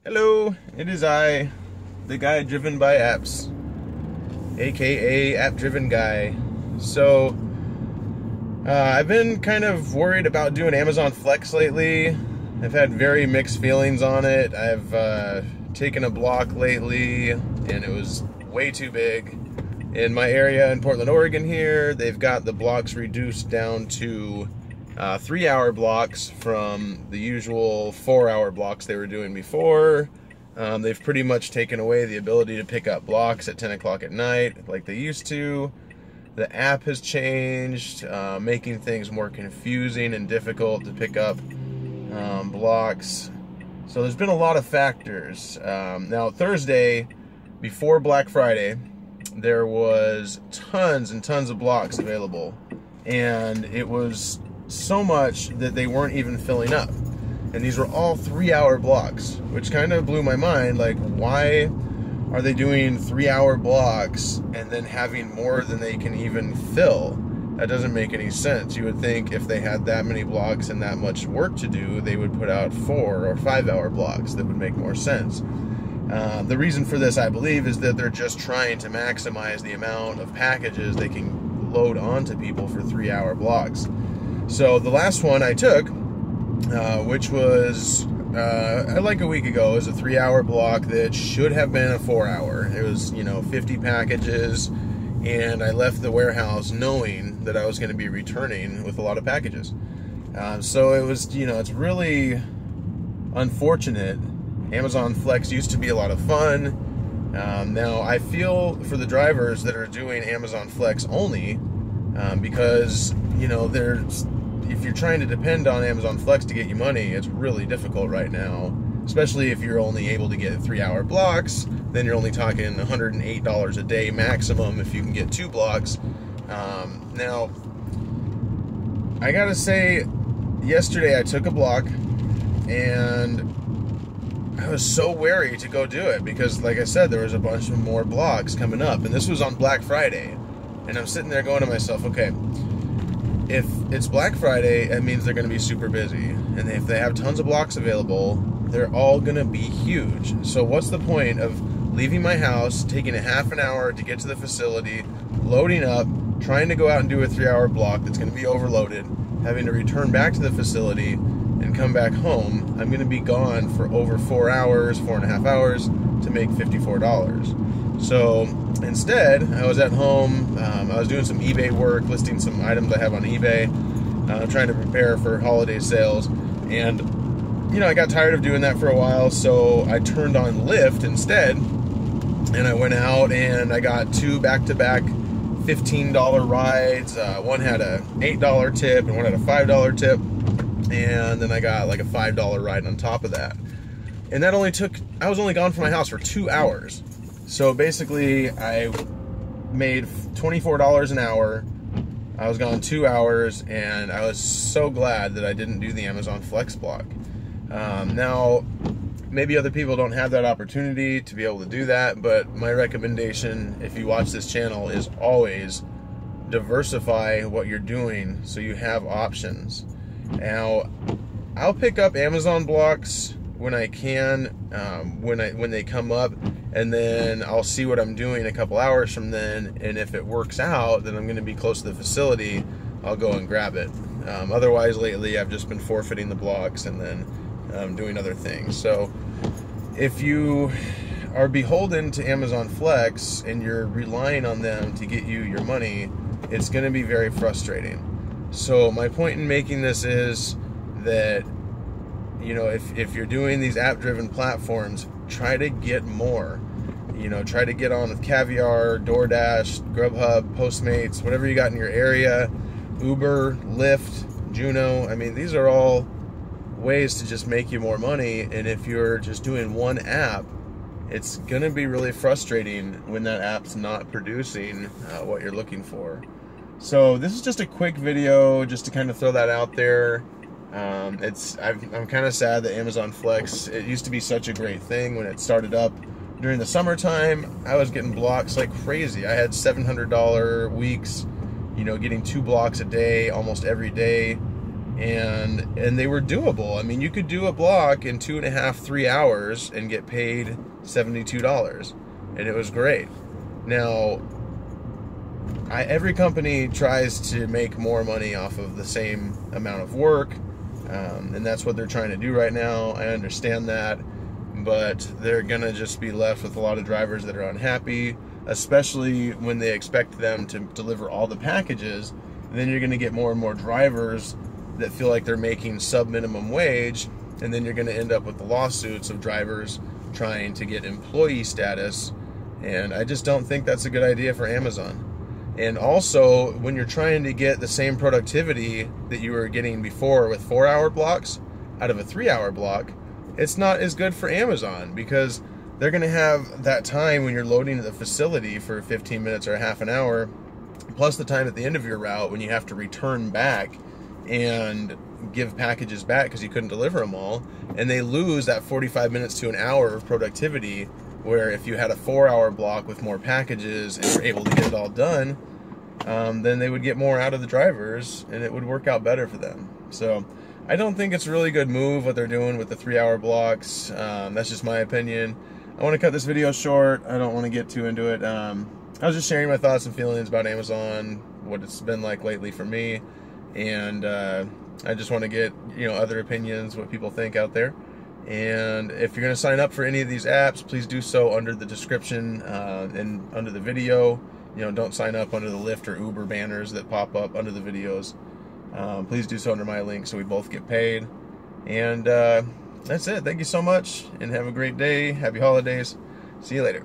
Hello, it is I, the guy driven by apps, aka App Driven Guy. So, I've been kind of worried about doing Amazon Flex lately. I've had very mixed feelings on it. I've taken a block lately, and it was way too big. In my area in Portland, Oregon here, they've got the blocks reduced down to 3-hour blocks from the usual 4-hour blocks they were doing before. They've pretty much taken away the ability to pick up blocks at 10 o'clock at night like they used to. The app has changed, making things more confusing and difficult to pick up blocks. So there's been a lot of factors. Now Thursday, before Black Friday, there was tons and tons of blocks available, and it was so much that they weren't even filling up. And these were all 3-hour blocks, which kind of blew my mind. Like, why are they doing 3-hour blocks and then having more than they can even fill? That doesn't make any sense. You would think if they had that many blocks and that much work to do, they would put out 4 or 5-hour blocks. That would make more sense. The reason for this, I believe, is that they're just trying to maximize the amount of packages they can load onto people for 3-hour blocks. So the last one I took, which was like a week ago, is a 3-hour block that should have been a 4-hour. It was, 50 packages, and I left the warehouse knowing that I was going to be returning with a lot of packages. So it was, it's really unfortunate. Amazon Flex used to be a lot of fun. Now I feel for the drivers that are doing Amazon Flex only, because if you're trying to depend on Amazon Flex to get you money, it's really difficult right now. Especially if you're only able to get 3-hour blocks, then you're only talking $108 a day maximum if you can get 2 blocks. Now I gotta say, yesterday I took a block, and I was so wary to go do it because, like I said, there was a bunch of more blocks coming up, and this was on Black Friday. And I'm sitting there going to myself, okay, if it's Black Friday, it means they're going to be super busy. And if they have tons of blocks available, they're all going to be huge. So what's the point of leaving my house, taking a half an hour to get to the facility, loading up, trying to go out and do a 3-hour block that's going to be overloaded, having to return back to the facility and come back home? I'm going to be gone for over 4 hours, 4.5 hours to make $54. So instead, I was at home. I was doing some eBay work, listing some items I have on eBay, trying to prepare for holiday sales. And, I got tired of doing that for a while, so I turned on Lyft instead. And I went out and I got 2 back-to-back $15 rides. One had a $8 tip and one had a $5 tip. And then I got like a $5 ride on top of that. And that I was only gone from my house for 2 hours. So basically I made $24 an hour. I was gone 2 hours, and I was so glad that I didn't do the Amazon Flex block. Now, maybe other people don't have that opportunity to be able to do that, but my recommendation, if you watch this channel, is always diversify what you're doing so you have options. Now, I'll pick up Amazon blocks when I can, when they come up, and then I'll see what I'm doing a couple hours from then, and if it works out, then I'm going to be close to the facility, I'll go and grab it. Otherwise, lately, I've just been forfeiting the blocks and then doing other things. So, if you are beholden to Amazon Flex and you're relying on them to get you your money, it's going to be very frustrating. So my point in making this is that, if you're doing these app-driven platforms, try to get more. Try to get on with Caviar, DoorDash, Grubhub, Postmates, whatever you got in your area, Uber, Lyft, Juno. I mean, these are all ways to just make you more money. And if you're just doing one app, it's going to be really frustrating when that app's not producing what you're looking for. So this is just a quick video just to kind of throw that out there. I'm kind of sad that Amazon Flex, it used to be such a great thing when it started up during the summertime. I was getting blocks like crazy. I had $700 weeks, getting 2 blocks a day almost every day. and they were doable. I mean, you could do a block in 2.5, 3 hours and get paid $72, and it was great. Now, every company tries to make more money off of the same amount of work, and that's what they're trying to do right now. I understand that, but they're gonna just be left with a lot of drivers that are unhappy, especially when they expect them to deliver all the packages. Then you're gonna get more and more drivers that feel like they're making sub-minimum wage, and then you're gonna end up with the lawsuits of drivers trying to get employee status, and I just don't think that's a good idea for Amazon. And also, when you're trying to get the same productivity that you were getting before with 4-hour blocks out of a 3-hour block, it's not as good for Amazon, because they're going to have that time when you're loading at the facility for 15 minutes or a half an hour, plus the time at the end of your route when you have to return back and give packages back because you couldn't deliver them all, and they lose that 45 minutes to an hour of productivity, where if you had a 4-hour block with more packages and were able to get it all done, then they would get more out of the drivers and it would work out better for them. So I don't think it's a really good move what they're doing with the 3-hour blocks. That's just my opinion. I want to cut this video short. I don't want to get too into it. I was just sharing my thoughts and feelings about Amazon, what it's been like lately for me, and I just want to get, other opinions, what people think out there. And if you're going to sign up for any of these apps, please do so under the description and under the video. Don't sign up under the Lyft or Uber banners that pop up under the videos. Please do so under my link so we both get paid. And that's it. Thank you so much, and have a great day. Happy holidays. See you later.